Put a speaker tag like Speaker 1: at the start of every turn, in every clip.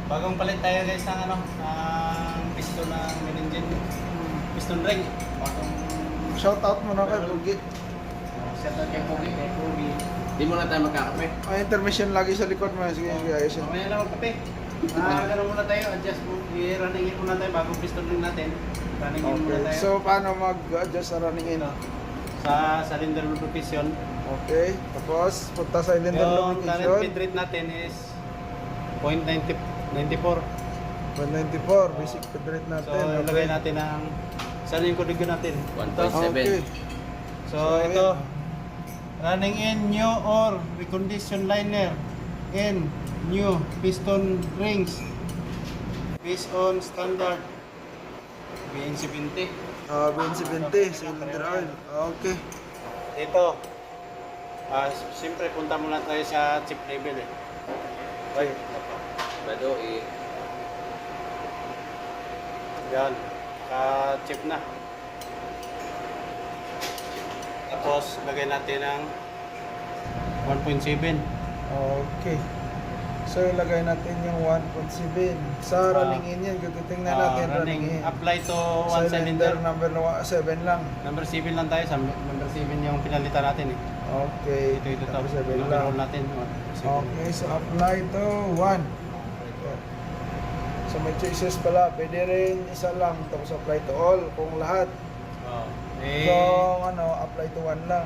Speaker 1: Bagong palit tayo guys ng ano, ng piston ng main engine. Piston ring. Bagong
Speaker 2: Shout out muna kay Bugi.
Speaker 1: set out kay Pogi.
Speaker 3: Di mo na tayo magkakape.
Speaker 2: May intermission lagi sa likod mo. Sige, guys.
Speaker 1: Mamaya na magkape. Ganun muna tayo, adjust mo. I-running in muna tayo bagong piston ring natin. Running in muna
Speaker 2: Okay.
Speaker 1: tayo.
Speaker 2: So, paano mag-adjust sa running in?
Speaker 1: Sa cylinder lubrication.
Speaker 2: Okay. Tapos, punta sa cylinder
Speaker 1: Yung current feed
Speaker 2: lubrication.
Speaker 1: rate natin is 0.94.
Speaker 2: 194. Basic feed rate
Speaker 1: So,
Speaker 2: natin.
Speaker 1: ilagay natin ang saan yung kodigo natin?
Speaker 3: 1.7.
Speaker 2: Okay.
Speaker 1: So, ito, running in new or recondition liner in new piston rings based on standard BN70.
Speaker 2: BN70. Cylinder oil. Okay.
Speaker 1: Ito, siyempre punta muna tayo sa chip level eh. Okay.
Speaker 3: Bado,
Speaker 1: Yan, ka-chip na. Tapos, lagay natin ng 1.7.
Speaker 2: Okay. So, ilagay natin yung 1.7. Sa running in yan, titingnan natin running in.
Speaker 1: Apply to one cylinder.
Speaker 2: number 7 lang.
Speaker 1: Number 7 lang tayo. Sa number 7 yung pinalitan natin eh.
Speaker 2: Okay.
Speaker 1: Ito
Speaker 2: Number 7
Speaker 1: Number
Speaker 2: lang.
Speaker 1: roll natin.
Speaker 2: Okay, so apply to 1. So may choices pala. Pwede rin isa lang. Tapos apply to all. Kung lahat.
Speaker 1: Oh.
Speaker 2: Kung apply to 1 lang.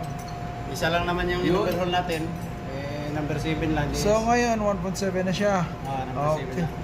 Speaker 1: Isa lang naman yung
Speaker 3: Yun.
Speaker 1: number roll natin. Number 7 lang.
Speaker 2: So ngayon, 1.7 na siya.
Speaker 1: Number 7
Speaker 2: Okay.
Speaker 1: na.